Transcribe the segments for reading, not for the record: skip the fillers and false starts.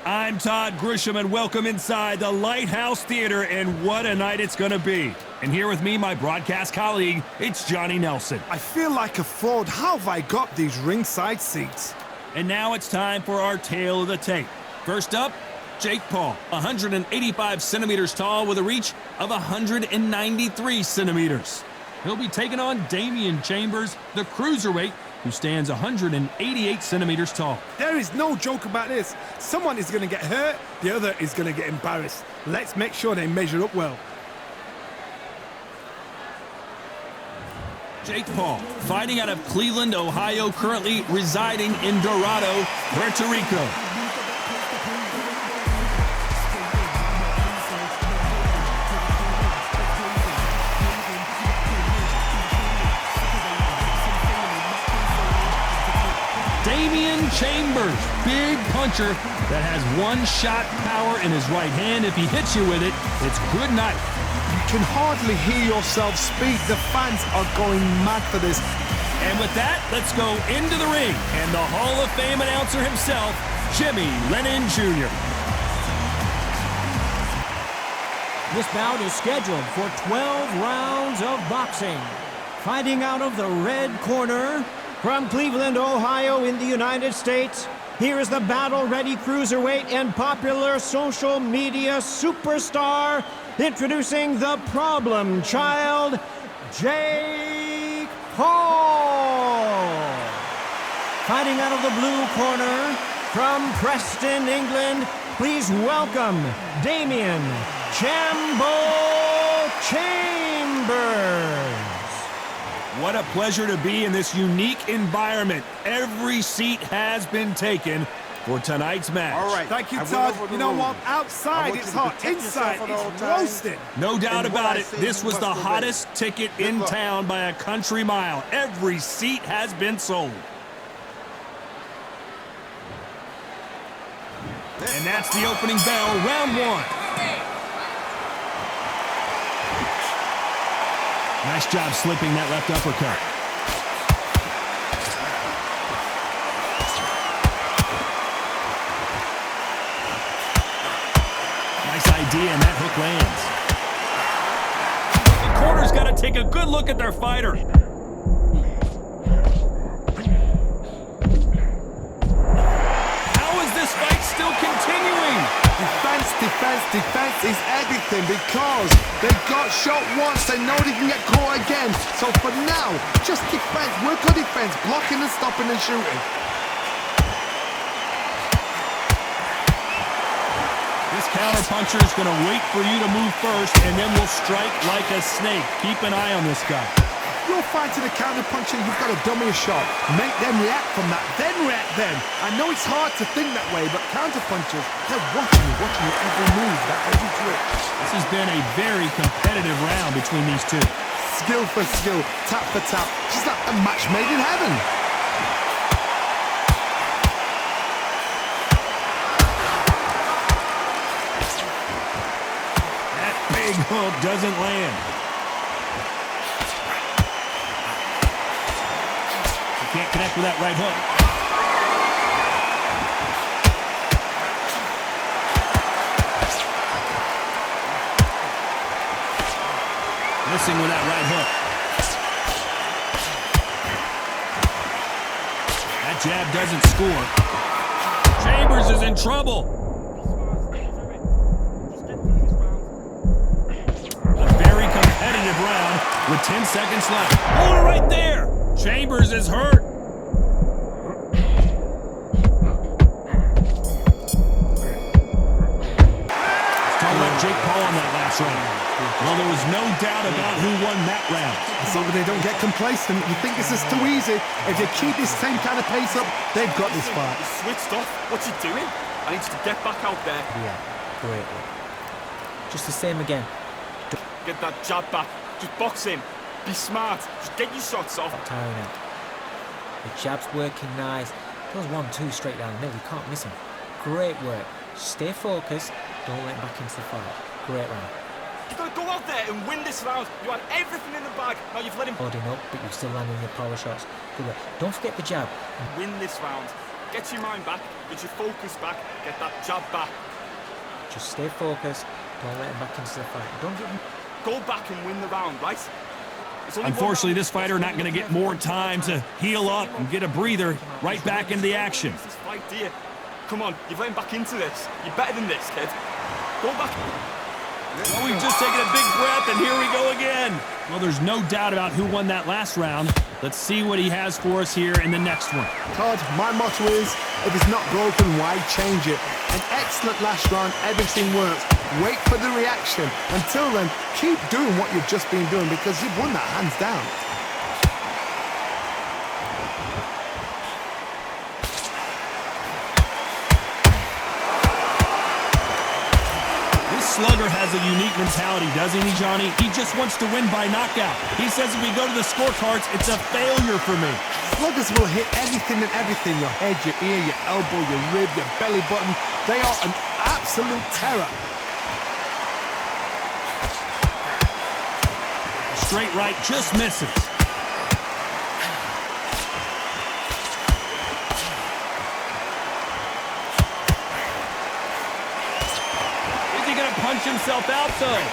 I'm Todd Grisham, and welcome inside the Lighthouse Theater, and what a night it's gonna be. And here with me, my broadcast colleague, it's Johnny Nelson. I feel like a fraud. How have I got these ringside seats? And now it's time for our tale of the tape. First up, Jake Paul, 185 centimeters tall with a reach of 193 centimeters. He'll be taking on Damian Chambers, the cruiserweight, who stands 188 centimeters tall. There is no joke about this. Someone is going to get hurt, the other is going to get embarrassed. Let's make sure they measure up well. Jake Paul, fighting out of Cleveland, Ohio, currently residing in Dorado, Puerto Rico. Damian Chambers, big puncher that has one-shot power in his right hand. If he hits you with it, it's good night. You can hardly hear yourself speak. The fans are going mad for this. And with that, let's go into the ring. And the Hall of Fame announcer himself, Jimmy Lennon Jr. This bout is scheduled for 12 rounds of boxing. Fighting out of the red corner, from Cleveland, Ohio in the United States, here is the battle-ready cruiserweight and popular social media superstar, introducing the problem child, Jake Paul. Fighting out of the blue corner, from Preston, England, please welcome Damian "Chambo" Chambers. What a pleasure to be in this unique environment. Every seat has been taken for tonight's match. All right. Thank you, Todd. You know what? Outside it's hot. Inside it's roasting. No doubt about it. This was the hottest ticket in town by a country mile. Every seat has been sold. And that's the opening bell, round one. Nice job slipping that left uppercut. Nice idea, and that hook lands. The corner's got to take a good look at their fighter. How is this fight still continuing? Defense is everything because they got shot once. They know they can get caught again. So for now, just defense. Work on defense, blocking and stopping and shooting. This counter-puncher is going to wait for you to move first, and then will strike like a snake. Keep an eye on this guy. You're fighting a counter-puncher, you've got to dummy a shot. Make them react from that, then react then. I know it's hard to think that way, but counter-punchers, they're watching your every move, that every twitch. This has been a very competitive round between these two. Skill for skill, tap for tap, just like a match made in heaven. That big hook doesn't land. Can't connect with that right hook. Missing with that right hook. That jab doesn't score. Chambers is in trouble. A very competitive round with 10 seconds left. Hold it right there. Chambers is hurt. Jake Paul on that last round. Well, there was no doubt about who won that round. As long as they don't get complacent, you think this is too easy. If they keep this same kind of pace up, they've got this fight. He's switched off. What's he doing? I need you to get back out there. Yeah, great. Just the same again. Get that jab back. Just box him. Be smart. Just get your shots off. Tiring out. The jab's working nice. Those 1-2 straight down the middle. You can't miss him. Great work. Stay focused. Don't let him back into the fight. Great round. You've got to go out there and win this round. You had everything in the bag. Now you've let him Holding up, but you're still landing your power shots. Good work. Don't forget the jab. win this round. Get your mind back, get your focus back, get that jab back. Just stay focused. Don't let him back into the fight. Don't get him. Go back and win the round, right? There's only one Unfortunately, round. this fighter not going to get more time to heal up and get a breather. Right back into the action. This fight, dear. Come on, you've let him back into this. You're better than this, kid. Go back. Well, we've just taken a big breath, and here we go again. Well, there's no doubt about who won that last round. Let's see what he has for us here in the next one. Todd, my motto is, if it's not broken, why change it? An excellent last round, everything works. Wait for the reaction. Until then, keep doing what you've just been doing because you've won that hands down. Slugger has a unique mentality, doesn't he, Johnny? He just wants to win by knockout. He says if we go to the scorecards, it's a failure for me. Sluggers will hit anything and everything. Your head, your ear, your elbow, your rib, your belly button. They are an absolute terror. Straight right just misses. Punch himself out, though.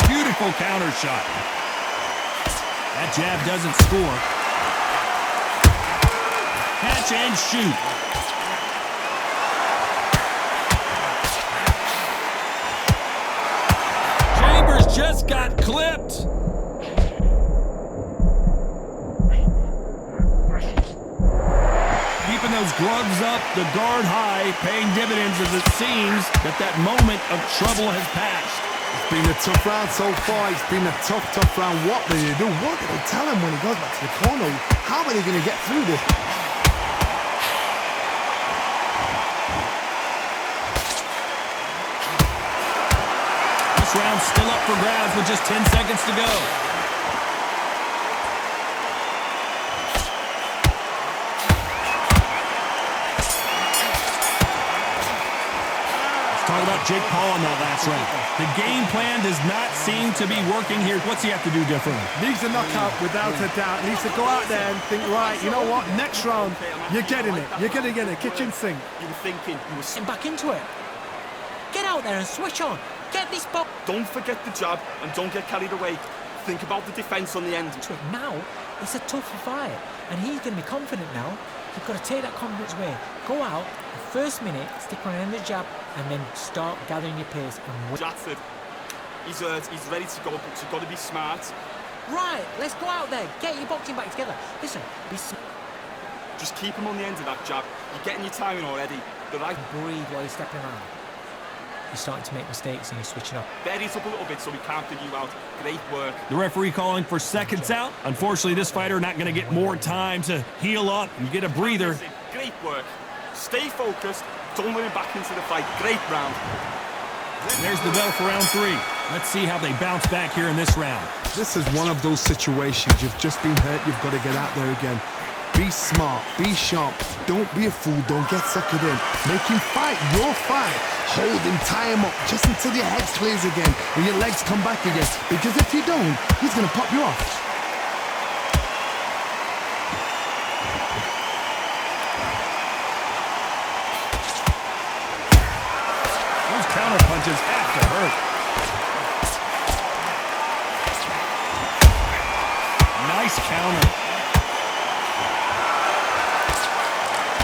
Beautiful counter shot. That jab doesn't score. Catch and shoot. Chambers just got clipped. Keeping those gloves up, the guard high, paying dividends as it seems that moment of trouble has passed. It's been a tough round so far. It's been a tough round. What do they do? What do they tell him when he goes back to the corner? How are they going to get through this? This round's still up for grabs with just 10 seconds to go. Talk about Jake Paul in that last round. The game plan does not seem to be working here. What's he have to do differently? Needs a knockout without a doubt. Needs to go out there and think, right, you know what? Next round, you're getting it. You're going to get it. Kitchen sink. You were thinking, you were... Get back into it. Get out there and switch on. Get this ball. Don't forget the jab and don't get carried away. Think about the defense on the end. Now, it's a tougher fight. And he's going to be confident now. You've got to take that confidence away. Go out, the first minute, stick on the jab, and then start gathering your pace. And Jatford, he's ready to go, but you've got to be smart. Right, let's go out there. Get your boxing back together. Listen, be smart. Just keep him on the end of that jab. You're getting your timing already. The right... Breathe while you're stepping around. You're starting to make mistakes and you're switching up. Berries up a little bit so we can't figure you out. Great work. The referee calling for seconds out. Unfortunately, this fighter not going to get more time to heal up and get a breather. Great work. Stay focused. Don't let him back into the fight. Great round. There's the bell for round 3. Let's see how they bounce back here in this round. This is one of those situations. You've just been hurt. You've got to get out there again. Be smart. Be sharp. Don't be a fool. Don't get suckered in. Make him fight your fight. Hold him, tie him up, just until your head clears again and your legs come back again. Because if you don't, he's going to pop you off. Those counter punches have to hurt. Nice counter.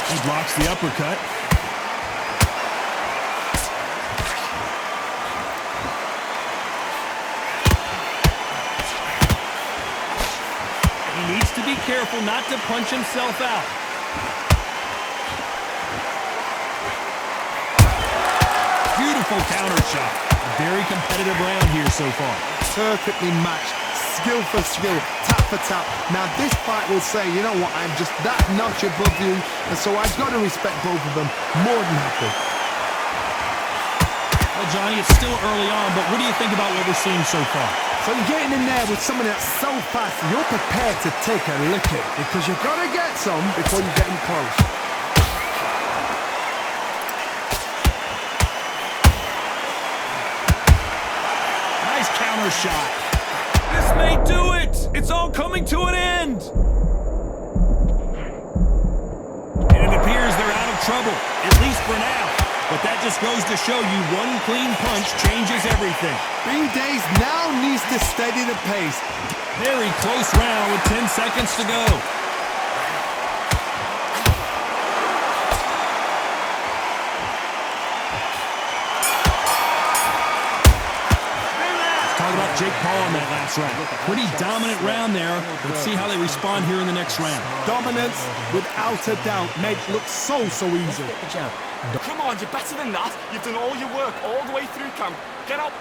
He blocks the uppercut. He needs to be careful not to punch himself out. Beautiful counter shot. A very competitive round here so far. Perfectly matched. Skill for skill. Tap for tap. Now this fight will say, you know what, I'm just that notch above you. And so I've got to respect both of them. More than happy. Well, Johnny, it's still early on, but what do you think about what we're seeing so far? So you're getting in there with someone that's so fast, you're prepared to take a licking because you've got to get some before you get him close. Nice counter shot. This may do it! It's all coming to an end! And it appears they're out of trouble, at least for now. But that just goes to show you one clean punch changes everything. Green Days now needs to steady the pace. Very close round with 10 seconds to go. Talk about Jake Paul in that last round. Pretty dominant round there. Let's see how they respond here in the next round. Dominance, without a doubt, made look so easy. Good job. Come on, you're better than that. You've done all your work all the way through camp. Get up.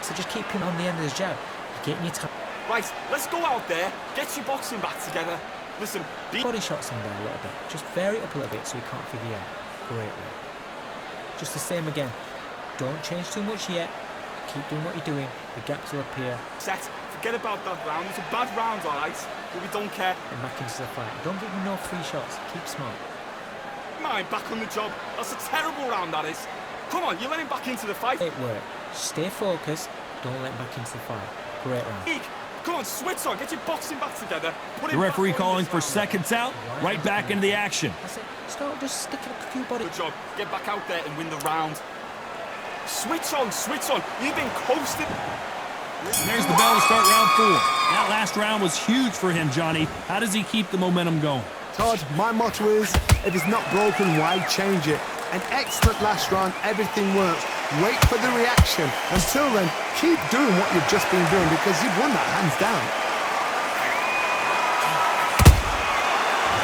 So just keep him on the end of his jab. You're getting your time. Right, let's go out there, get your boxing back together. Listen, Body shots in there a little bit. Just vary it up a little bit so he can't figure you out. Great work. Just the same again. Don't change too much yet. Keep doing what you're doing. The gaps will appear. set. Forget about that round. It's a bad round, all right? But we don't care. And back into the fight. Don't give him no free shots. Keep smart. Mine back on the job. That's a terrible round, that is. Come on, you let him back into the fight. Great work. Stay focused. Don't let him back into the fight. Great round. Eek, come on, switch on. Get your boxing back together. Put The him referee back on calling this for round. seconds out, right back into the action. That's it. Start just sticking a few body. Good job. Get back out there and win the round. Switch on, switch on. You've been coasted. There's the bell to start round 4. That last round was huge for him, Johnny. How does he keep the momentum going? Todd, my motto is, if it's not broken, why change it? An excellent last round, everything works. Wait for the reaction. Until then, keep doing what you've just been doing because you've won that hands down.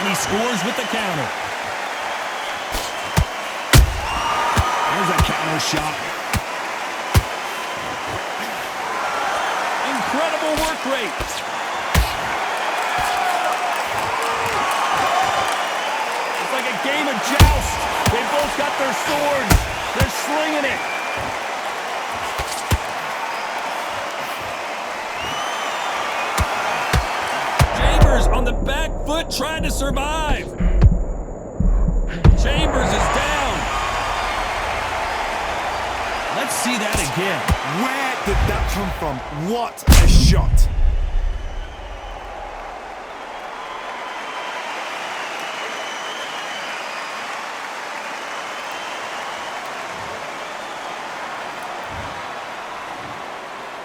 And he scores with the counter. There's a counter shot. Incredible work rate. It's like a game of joust. They both got their swords. They're slinging it. Chambers on the back foot trying to survive. Chambers is down. Let's see that again. Where did that come from? What a shot!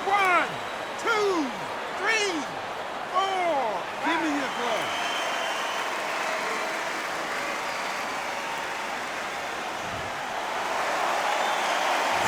One, two, three, four. Give me your glove.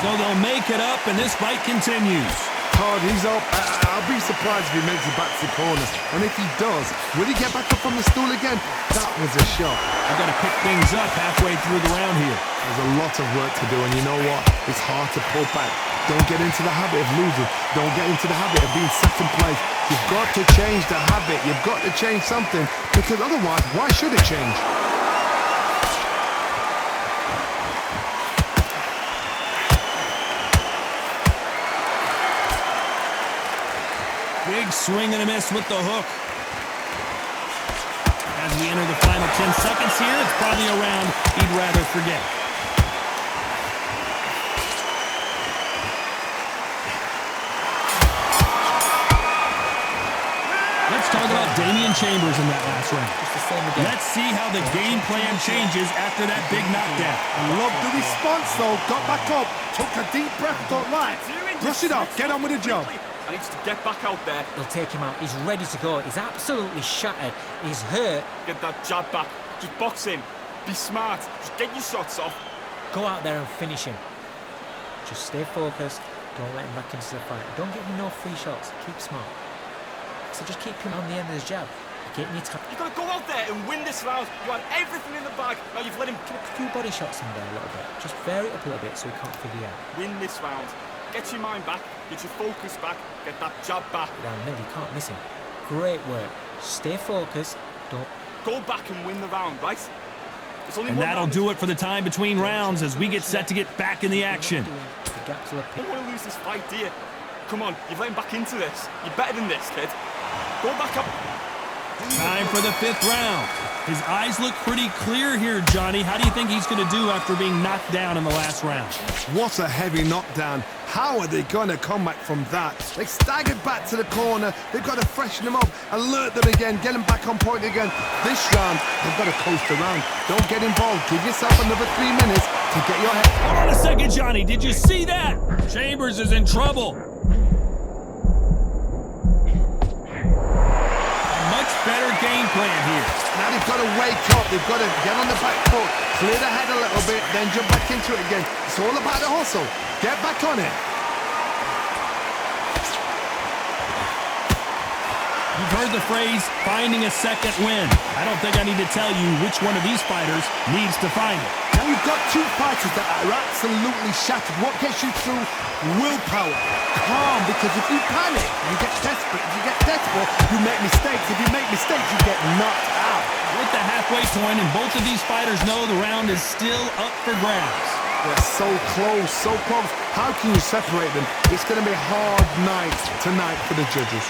So they'll make it up, and this fight continues. Todd, he's up. I'll be surprised if he makes it back to the corner. And if he does, will he get back up from the stool again? That was a shot. They've got to pick things up halfway through the round here. There's a lot of work to do, and you know what? It's hard to pull back. Don't get into the habit of losing. Don't get into the habit of being second place. You've got to change the habit. You've got to change something, because otherwise, why should it change? Big swing and a miss with the hook. As we enter the final 10 seconds here, it's probably a round he'd rather forget. Let's talk about Damian Chambers in that last round. Just the same again. Let's see how the game plan changes after that big knockdown. I love the response, though. Got back up, took a deep breath, thought, right, brush it off, get on with the job. I need you to get back out there. They'll take him out. He's ready to go. He's absolutely shattered. He's hurt. Get that jab back. Just box him. Be smart. Just get your shots off. Go out there and finish him. Just stay focused. Don't let him back into the fight. Don't give him no free shots. Keep smart. So just keep him on the end of his jab. You're getting your time. You've got to go out there and win this round. You had everything in the bag. Now you've let him A few body shots in there a little bit. Just vary it up a little bit so he can't figure you out. win this round. Get your mind back. Get your focus back. Get that jab back. Down the middle, you can't miss him. Great work. Stay focused. Don't. Go back and win the round, right? There's only And one that'll round. do it for the time between rounds as we get set to get back in the action. The gaps will You appear. don't want to lose this fight, do you? Come on, you've let him back into this. You're better than this, kid. Go back up. Time for the 5th round. His eyes look pretty clear here, Johnny. How do you think he's going to do after being knocked down in the last round? What a heavy knockdown. How are they going to come back from that? They staggered back to the corner. They've got to freshen them up, alert them again, get them back on point again. This round, they've got to coast around. Don't get involved. Give yourself another 3 minutes to get your head. Hold on a second, Johnny. Did you see that? Chambers is in trouble. Much better game plan here. Now they've got to wake up. They've got to get on the back foot, clear the head a little bit, then jump back into it again. It's all about the hustle. Get back on it. You've heard the phrase, finding a second win. I don't think I need to tell you which one of these fighters needs to find it. Now you've got two fighters that are absolutely shattered. What gets you through? Willpower. Calm, because if you panic, you get desperate. If you get desperate, you make mistakes. If you make mistakes, you get knocked out. With the halfway point, and both of these fighters know the round is still up for grabs. They're so close, so close. How can you separate them? It's going to be a hard night tonight for the judges.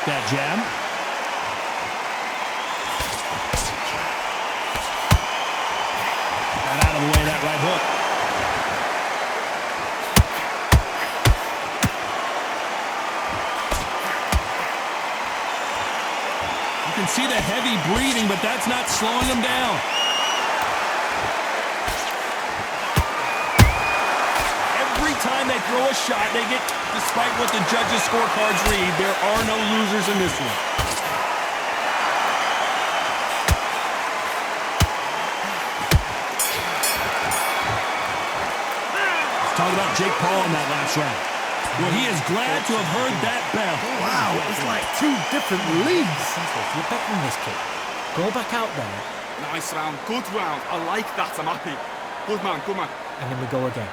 That jab. Got out of the way of that right hook. You can see the heavy breathing, but that's not slowing him down. Every time they throw a shot, they get, despite what the judges' scorecards read, there are no losers in this one. Let's talk about Jake Paul in that last round. Well, he is glad to have heard that bell. Wow, it's like two different leagues. You're better than this, kid. Go back out there. Nice round, good round. I like that, I'm happy. Good man, good man. And then we go again.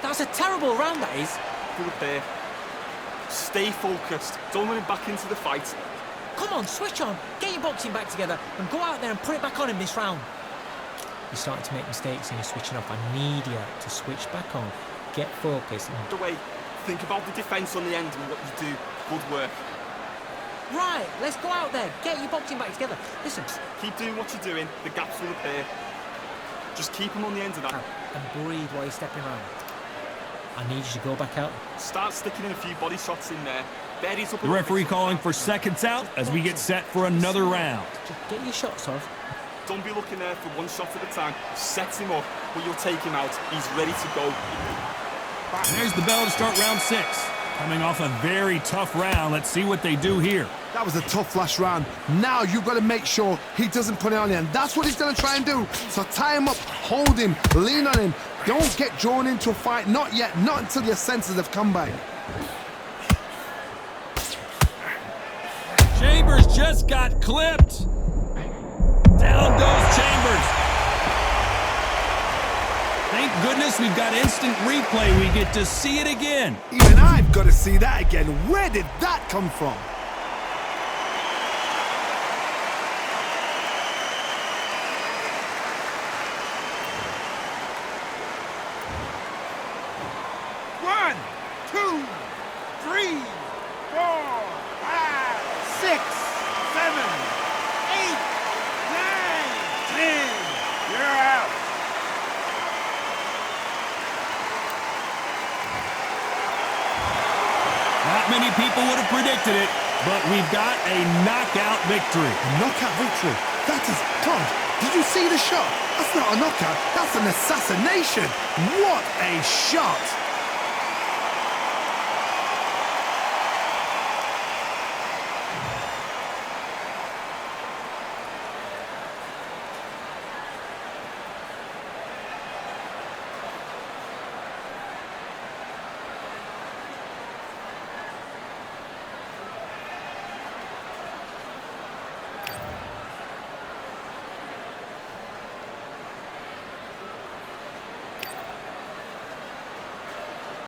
That's a terrible round, that is. Good there. Stay focused. Don't let him back into the fight. Come on, switch on. Get your boxing back together and go out there and put it back on in this round. You're starting to make mistakes and you're switching off. I need you to switch back on. Get focused. The way, think about the defence on the end and what you do. Good work. Right, let's go out there. Get your boxing back together. Listen. Keep doing what you're doing. The gaps will appear. Just keep him on the end of that. And breathe while you're stepping around. I need you to go back out. Start sticking in a few body shots in there. Berries up. The referee calling for seconds out as we get set for another round. Just get your shots off. Don't be looking there for one shot at a time. Set him up, but you'll take him out. He's ready to go. And there's the bell to start round 6. Coming off a very tough round. Let's see what they do here. That was a tough last round. Now you've got to make sure he doesn't put it on you, and that's what he's going to try and do. So tie him up, hold him, lean on him. Don't get drawn into a fight. Not yet. Not until your senses have come back. Chambers just got clipped. Down goes Chambers. Thank goodness we've got instant replay. We get to see it again. Even I've got to see that again. Where did that come from? One, two, three, four, five, 6, 7, 8, 9, 10. You're out. Not many people would have predicted it, but we've got a knockout victory. A knockout victory. That is God. Did you see the shot? That's not a knockout. That's an assassination. What a shot.